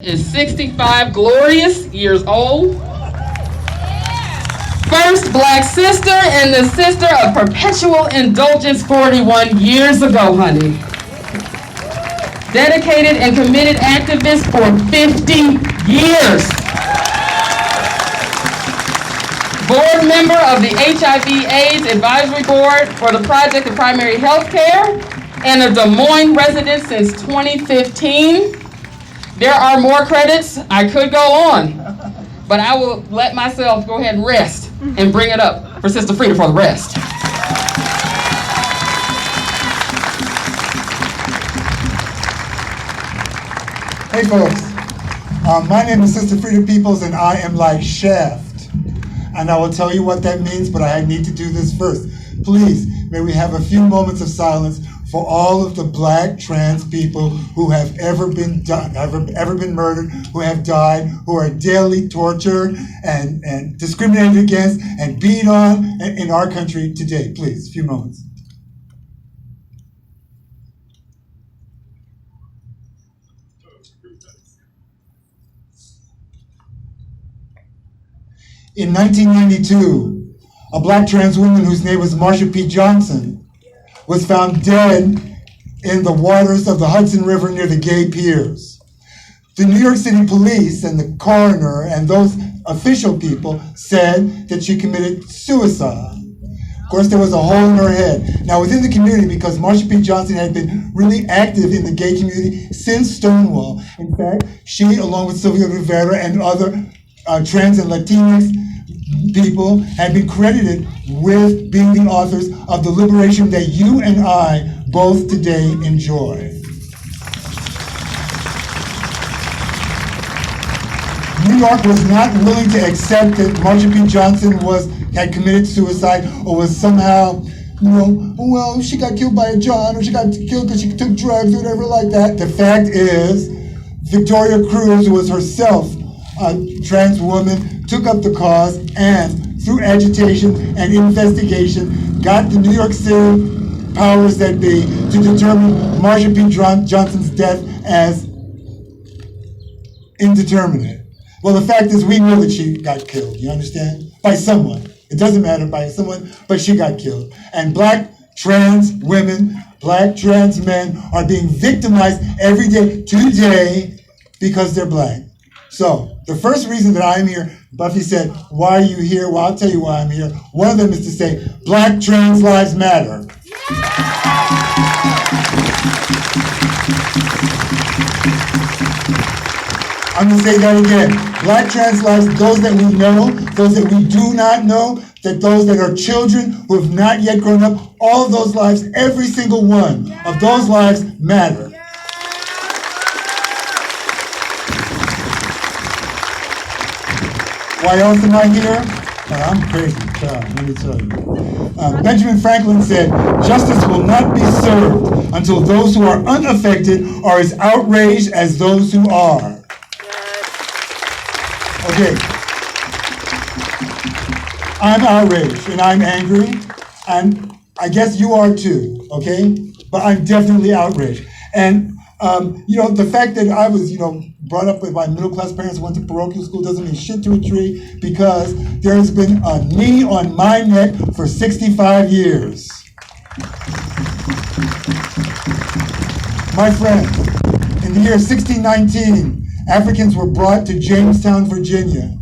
Is 65 glorious years old. First black sister and the sister of perpetual indulgence 41 years ago, honey. Dedicated and committed activist for 50 years. Board member of the HIV/AIDS Advisory Board for the Project of Primary Health Care and a Des Moines resident since 2015. There are more credits. I could go on, but I will let myself go ahead and rest and bring it up for Sister Frida for the rest. Hey folks, my name is Sister Frida Peoples and I am like Shaft. And I will tell you what that means, but I need to do this first. Please, may we have a few moments of silence for all of the black trans people who have ever been murdered, who have died, who are daily tortured and discriminated against and beat on in our country today. Please, a few moments. In 1992, a black trans woman whose name was Marsha P. Johnson was found dead in the waters of the Hudson River near the gay piers. The New York City police and the coroner and those official people said that she committed suicide. Of course, there was a hole in her head. Now, within the community, because Marsha P. Johnson had been really active in the gay community since Stonewall, in fact, she, along with Sylvia Rivera and other trans and Latinx people, have been credited with being the authors of the liberation that you and I both today enjoy. New York was not willing to accept that Marsha P. Johnson had committed suicide or was somehow, well, she got killed by a John or she got killed because she took drugs or whatever like that. The fact is, Victoria Cruz, who was herself a trans woman, took up the cause and through agitation and investigation got the New York City powers that be to determine Marsha P. Johnson's death as indeterminate. Well, the fact is we know that she got killed, you understand? By someone. It doesn't matter by someone, but she got killed. And black trans women, black trans men are being victimized every day today because they're black. So, the first reason that I'm here, Buffy said, why are you here? Well, I'll tell you why I'm here. One of them is to say, black trans lives matter. I'm going to say that again. Black trans lives, those that we know, those that we do not know, that those that are children who have not yet grown up, all of those lives, every single one of those lives matter. Why else am I here? I'm crazy, let me tell you. Benjamin Franklin said, justice will not be served until those who are unaffected are as outraged as those who are. Okay. I'm outraged and I'm angry, and I guess you are too, okay? But I'm definitely outraged. And the fact that I was, brought up with my middle-class parents, went to parochial school, doesn't mean shit to a tree, because there has been a knee on my neck for 65 years. My friend, in the year 1619, Africans were brought to Jamestown, Virginia,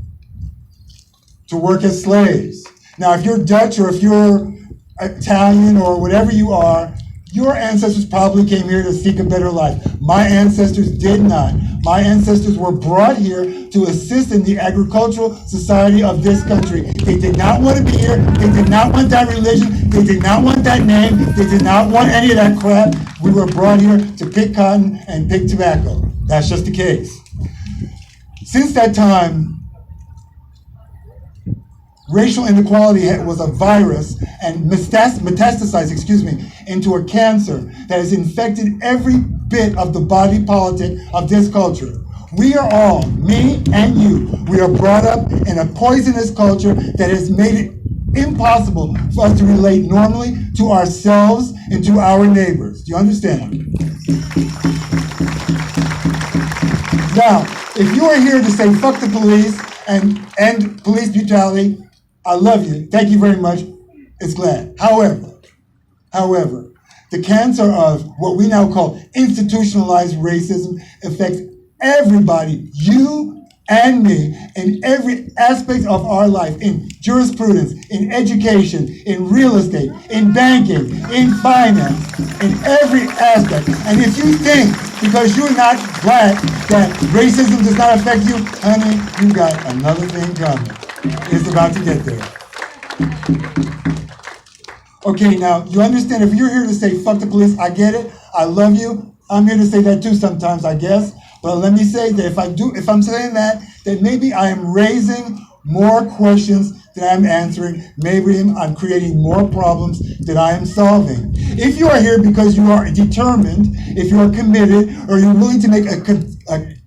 to work as slaves. Now, if you're Dutch or if you're Italian or whatever you are, your ancestors probably came here to seek a better life. My ancestors did not. My ancestors were brought here to assist in the agricultural society of this country. They did not want to be here. They did not want that religion. They did not want that name. They did not want any of that crap. We were brought here to pick cotton and pick tobacco. That's just the case. Since that time, racial inequality was a virus and metastasized, into a cancer that has infected every bit of the body politic of this culture. We are all, me and you, we are brought up in a poisonous culture that has made it impossible for us to relate normally to ourselves and to our neighbors. Do you understand? Now, if you are here to say fuck the police and end police brutality, I love you. Thank you very much. It's glad. However, the cancer of what we now call institutionalized racism affects everybody, you and me, in every aspect of our life, in jurisprudence, in education, in real estate, in banking, in finance, in every aspect. And if you think because you're not black that racism does not affect you, honey, you got another thing coming. It's about to get there. Okay, now, you understand, if you're here to say, fuck the police, I get it, I love you, I'm here to say that too sometimes, I guess, but let me say that if I'm saying that maybe I am raising more questions than I'm answering, maybe I'm creating more problems than I am solving. If you are here because you are determined, if you are committed, or you're willing to make a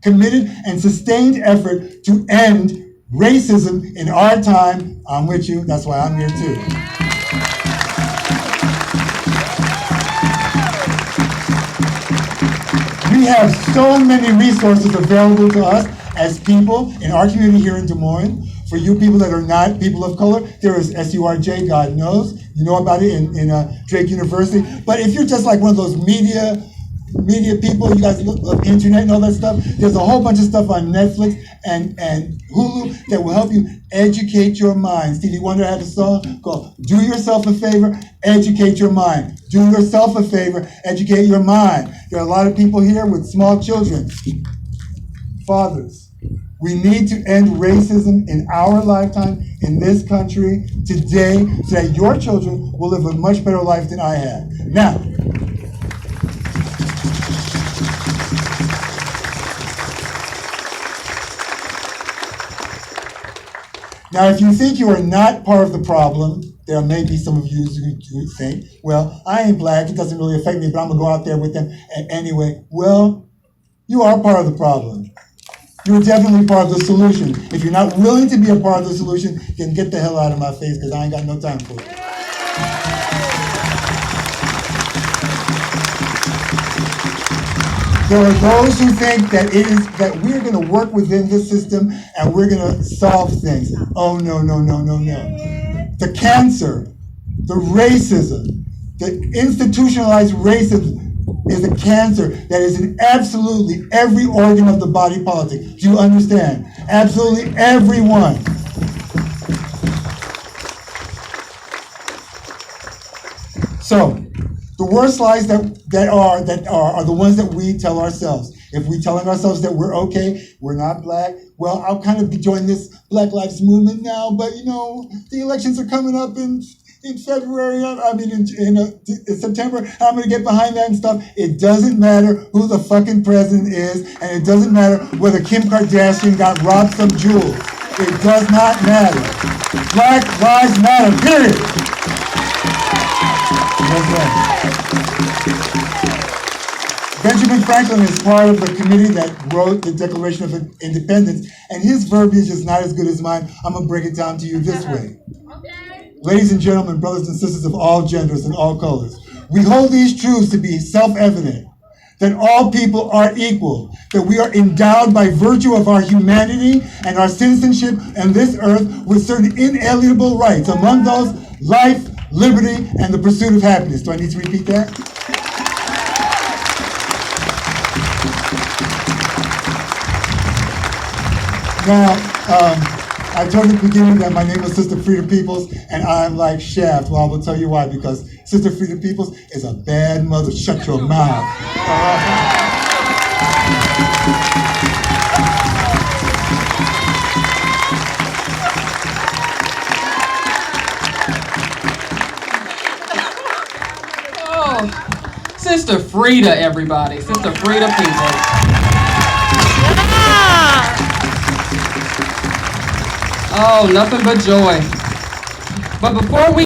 committed and sustained effort to end racism in our time, I'm with you, that's why I'm here too. We have so many resources available to us as people in our community here in Des Moines. For you people that are not people of color, there is SURJ, God knows. You know about it in Drake University. But if you're just like one of those media people, you guys look internet and all that stuff, there's a whole bunch of stuff on Netflix and Hulu that will help you educate your mind. Stevie Wonder had a song called Do Yourself a Favor, Educate Your Mind. Do yourself a favor, educate your mind. There are a lot of people here with small children. Fathers, we need to end racism in our lifetime in this country today so that your children will live a much better life than I had. Now, if you think you are not part of the problem, there may be some of you who think, well, I ain't black, it doesn't really affect me, but I'm going to go out there with them anyway. Well, you are part of the problem. You're definitely part of the solution. If you're not willing to be a part of the solution, then get the hell out of my face, because I ain't got no time for it. There are those who think that we're going to work within this system and we're going to solve things. Oh, no. The cancer, the racism, the institutionalized racism is a cancer that is in absolutely every organ of the body politic. Do you understand? Absolutely everyone. So, the worst lies that are the ones that we tell ourselves. If we're telling ourselves that we're okay, we're not black, well, I'll kind of be joining this Black Lives Movement now, but the elections are coming up in February, in September, I'm going to get behind that and stuff. It doesn't matter who the fucking president is, and it doesn't matter whether Kim Kardashian got robbed some jewels. It does not matter. Black Lives Matter, period. That's right. Benjamin Franklin is part of the committee that wrote the Declaration of Independence, and his verbiage is not as good as mine. I'm going to break it down to you this way. Okay. Ladies and gentlemen, brothers and sisters of all genders and all colors, we hold these truths to be self-evident, that all people are equal, that we are endowed by virtue of our humanity and our citizenship on this earth with certain inalienable rights, among those life, liberty, and the pursuit of happiness. Do I need to repeat that? Now, I told you at the beginning that my name is Sister Frida Peoples, and I'm like Shaft. Well, I will tell you why, because Sister Frida Peoples is a bad mother. Shut your mouth. Oh, Sister Frida, everybody. Sister Frida Peoples. Oh, nothing but joy. But before we